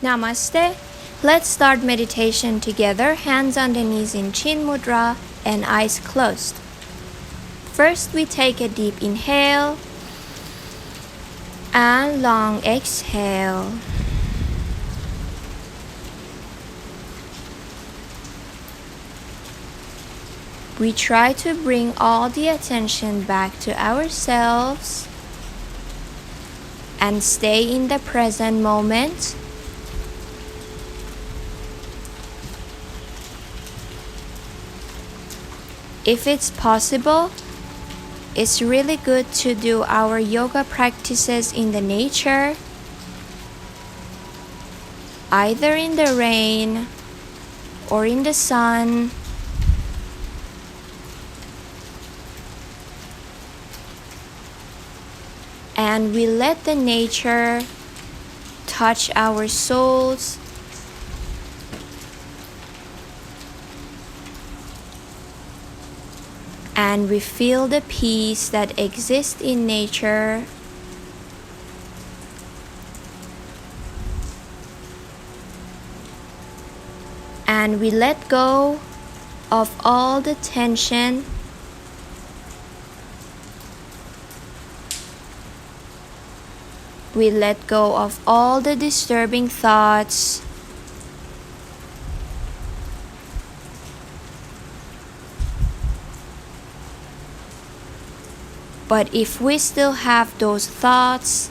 Namaste. Let's start meditation together, hands on the knees in Chin Mudra and eyes closed. First, we take a deep inhale and long exhale. We try to bring all the attention back to ourselves and stay in the present moment. If it's possible, it's really good to do our yoga practices in the nature, either in the rain or in the sun. And we let the nature touch our souls. And we feel the peace that exists in nature. And we let go of all the tension. We let go of all the disturbing thoughts. But if we still have those thoughts,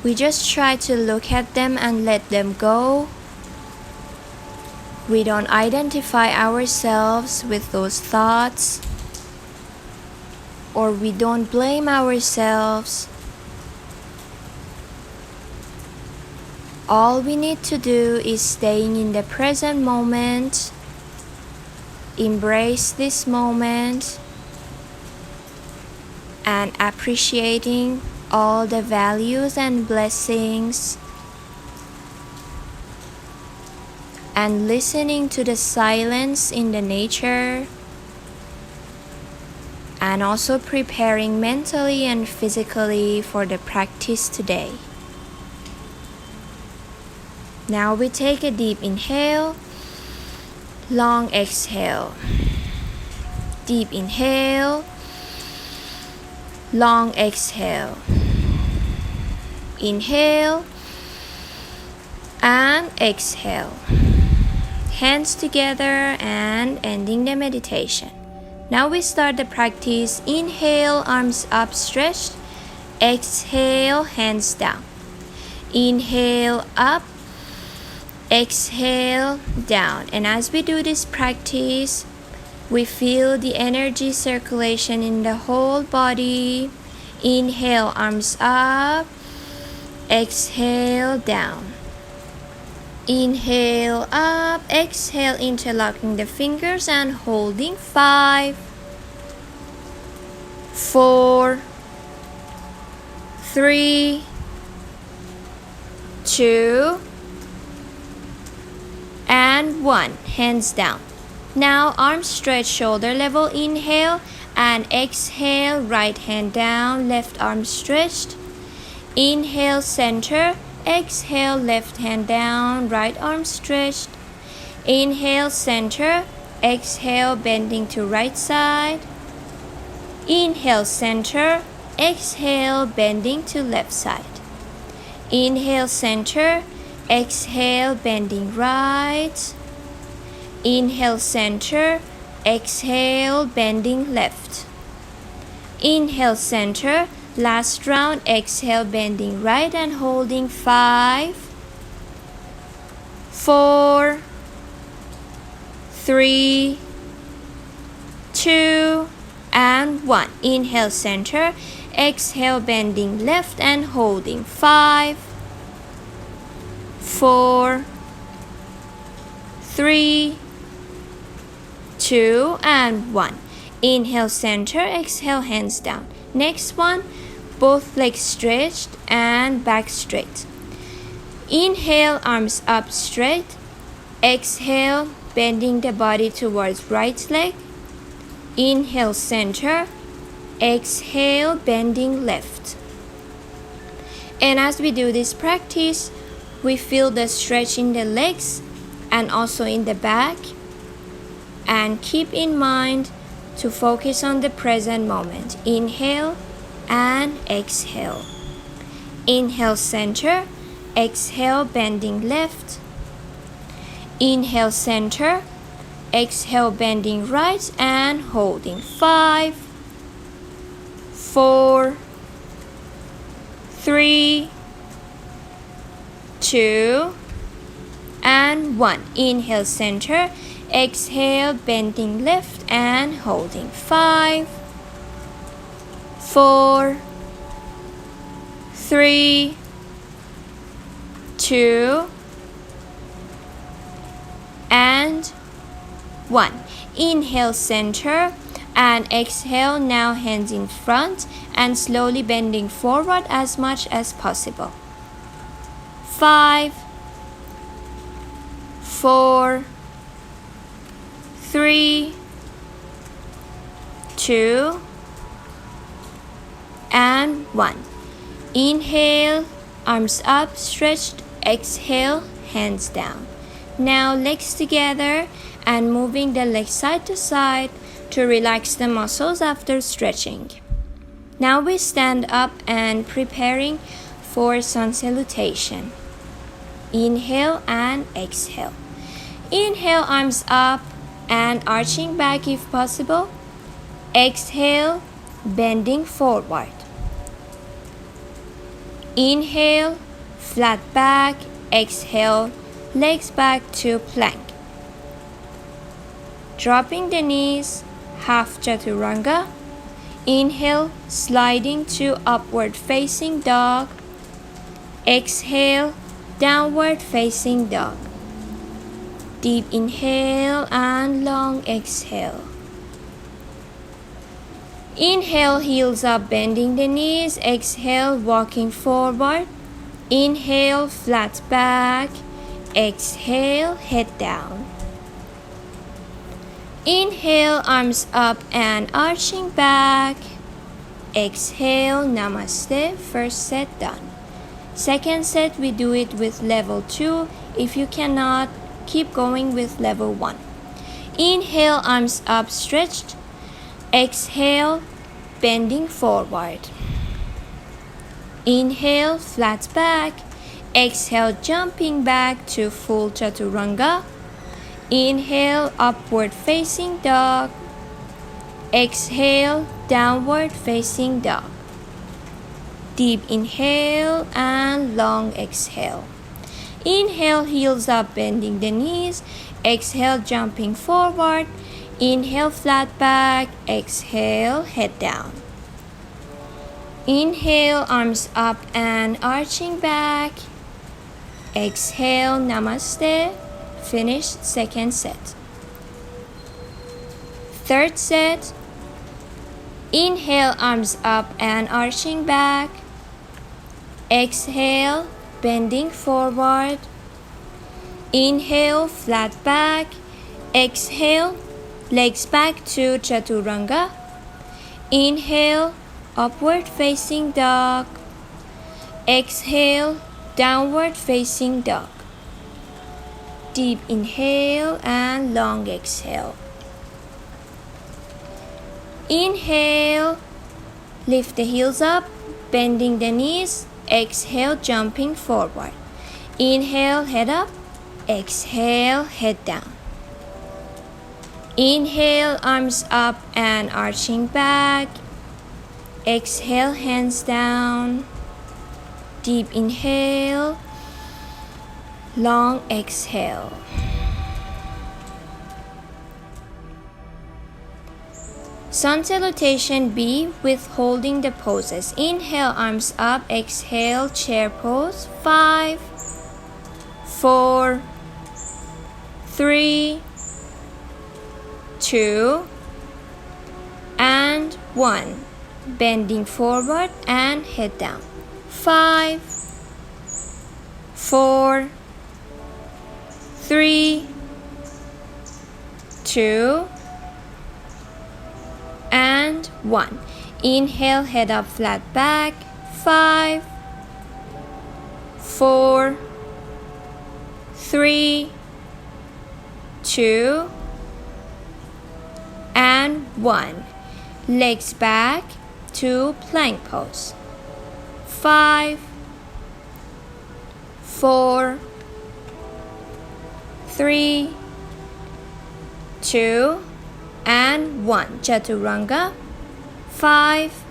we just try to look at them and let them go. We don't identify ourselves with those thoughts, or we don't blame ourselves. All we need to do is staying in the present moment, embrace this moment, and appreciating all the values and blessings, and listening to the silence in the nature, and also preparing mentally and physically for the practice today. Now we take a deep inhale, long exhale. Deep inhale, long exhale. Inhale and exhale. Hands together and ending the meditation. Now we start the practice. Inhale, arms up stretched. Exhale, hands down. Inhale up. Exhale down. And as we do this practice, we feel the energy circulation in the whole body. Inhale, arms up. Exhale down. Inhale up. Exhale, interlocking the fingers and holding. 5, 4, 3, 2, and 1. Hands down. Now arms stretched, shoulder level. Inhale and exhale. Right hand down, left arm stretched. Inhale, center. Exhale, left hand down, right arm stretched. Inhale, center. Exhale, bending to right side. Inhale, center. Exhale, bending to left side. Inhale, center. Exhale, bending right. Inhale, center. Exhale, bending left. Inhale, center. Last round. Exhale, bending right and holding. 5, 4, 3, 2, and 1. Inhale, center. Exhale, bending left and holding. 5, 4, 3, 2, and 1. Inhale, center. Exhale, hands down. Next one, both legs stretched and back straight. Inhale, arms up straight. Exhale, bending the body towards right leg. Inhale, center. Exhale, bending left. And as we do this practice, we feel the stretch in the legs and also in the back. And keep in mind to focus on the present moment. Inhale and exhale. Inhale, center. Exhale, bending left. Inhale, center. Exhale, bending right and holding. 5, 4, 3, 2, and 1. Inhale, center. Exhale, bending left and holding. 5, 4, 3, 2, and 1. Inhale, center, and exhale. Now hands in front and slowly bending forward as much as possible. 5, 4, 3, 2, and 1. Inhale, arms up, stretched. Exhale, hands down. Now legs together and moving the legs side to side to relax the muscles after stretching. Now we stand up and preparing for sun salutation. Inhale and exhale. Inhale, arms up and arching back if possible. Exhale, bending forward. Inhale, flat back. Exhale, legs back to plank. Dropping the knees, half chaturanga. Inhale, sliding to upward facing dog. Exhale, downward facing dog. Deep inhale and long exhale. Inhale, heels up, bending the knees. Exhale, walking forward. Inhale, flat back. Exhale, head down. Inhale, arms up and arching back. Exhale, namaste. First set done. Second set, we do it with level 2. If you cannot, keep going with level 1. Inhale, arms up, stretched. Exhale, bending forward. Inhale, flat back. Exhale, jumping back to full chaturanga. Inhale, upward facing dog. Exhale, downward facing dog. Deep inhale and long exhale. Inhale, heels up, bending the knees. Exhale, jumping forward. Inhale, flat back. Exhale, head down. Inhale, arms up and arching back. Exhale, namaste. Finish second set. Third set. Inhale, arms up and arching back. Exhale, bending forward. Inhale, flat back. Exhale, legs back to chaturanga. Inhale, upward facing dog. Exhale, downward facing dog. Deep inhale and long exhale. Inhale, lift the heels up, bending the knees. Exhale, jumping forward. Inhale, head up. Exhale, head down. Inhale, arms up and arching back. Exhale, hands down. Deep inhale. Long exhale. Sun salutation B with holding the poses. Inhale, arms up. Exhale, chair pose. 5, 4, 3, 2, and 1. Bending forward and head down. 5, 4, 3, 2, and 1. Inhale, head up, flat back. 5, 4, 3, 2, and 1. Legs back to plank pose. 5, 4, 3, 2, and 1. Chaturanga. 5,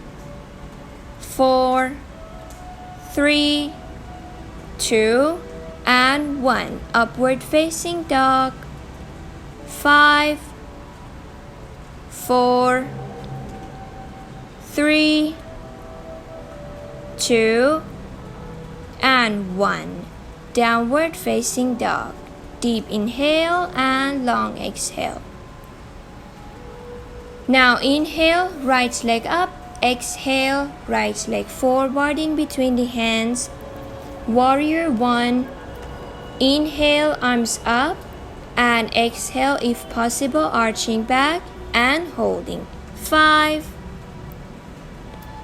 4, 3, 2, and 1. Upward facing dog. 5, 4, 3, 2, and 1. Downward facing dog. Deep inhale and long exhale. Now inhale, right leg up. Exhale, right leg forward in between the hands. Warrior 1. Inhale, arms up. And exhale, if possible, arching back and holding. 5,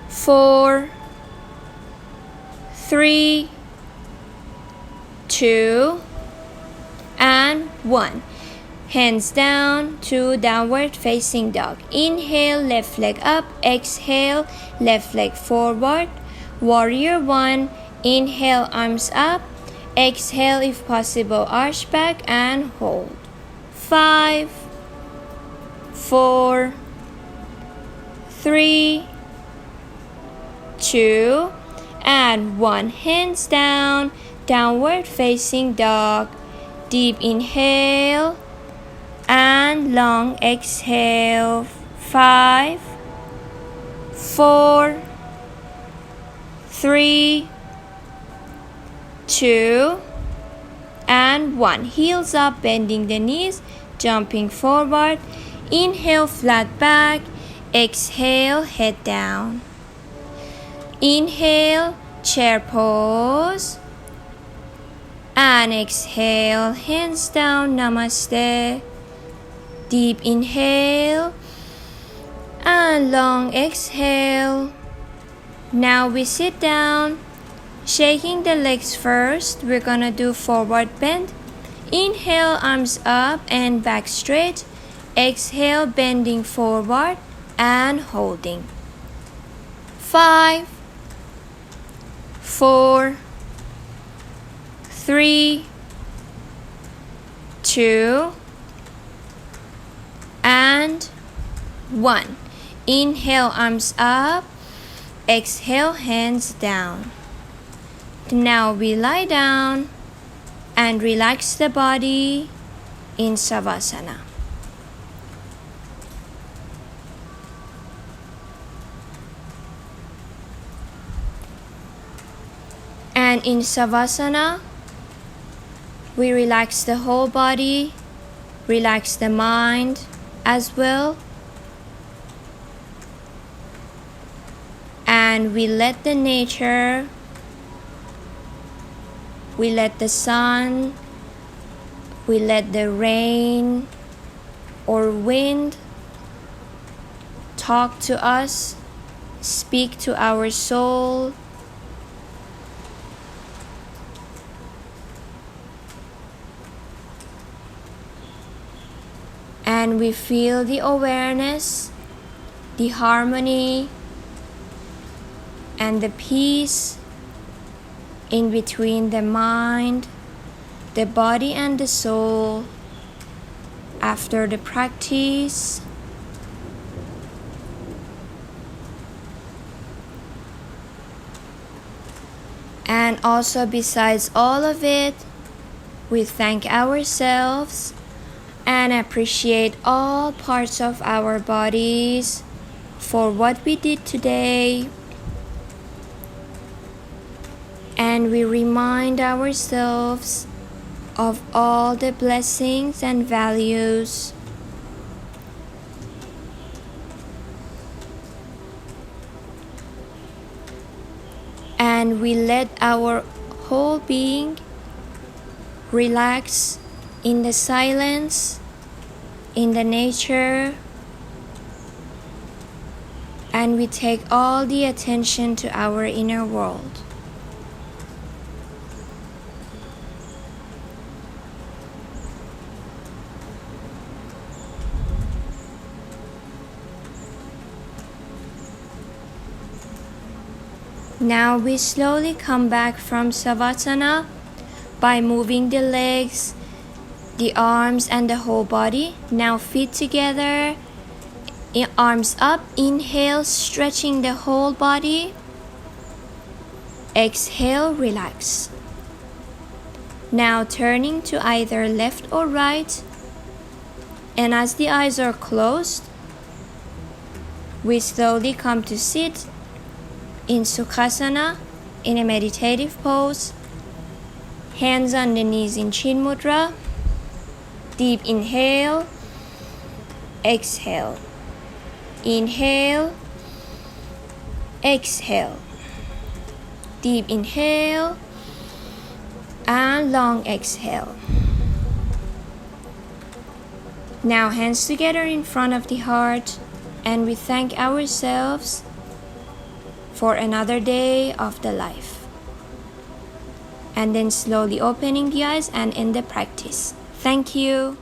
4, 3, 2, and 1. Hands down to downward facing dog. Inhale, left leg up. Exhale, left leg forward. Warrior 1. Inhale, arms up. Exhale, if possible, arch back and hold. 5, 4, 3, 2, and 1. Hands down, downward facing dog. Deep inhale and long exhale. 5, 4, 3, 2, and 1. Heels up, bending the knees, jumping forward. Inhale, flat back. Exhale, head down. Inhale, chair pose. And exhale, hands down, namaste. Deep inhale and long exhale. Now we sit down, shaking the legs first. We're gonna do forward bend. Inhale, arms up and back straight. Exhale, bending forward and holding. 5, 4, 3, 2, and 1. Inhale, arms up. Exhale, hands down. Now we lie down and relax the body in Savasana. And in Savasana, we relax the whole body, relax the mind as well. And we let the nature, we let the sun, we let the rain or wind talk to us, speak to our soul. And we feel the awareness, the harmony, and the peace in between the mind, the body, and the soul after the practice. And also, besides all of it, we thank ourselves and appreciate all parts of our bodies for what we did today. And we remind ourselves of all the blessings and values. And we let our whole being relax in the silence, in the nature, and we take all the attention to our inner world. Now we slowly come back from Savasana by moving the legs, the arms and the whole body. Now feet together, arms up, inhale, stretching the whole body. Exhale, relax. Now turning to either left or right, and as the eyes are closed, we slowly come to sit in Sukhasana in a meditative pose, hands on the knees in Chin Mudra. Deep inhale, exhale, inhale, exhale, deep inhale, and long exhale. Now hands together in front of the heart, and we thank ourselves for another day of the life. And then slowly opening the eyes and end the practice. Thank you.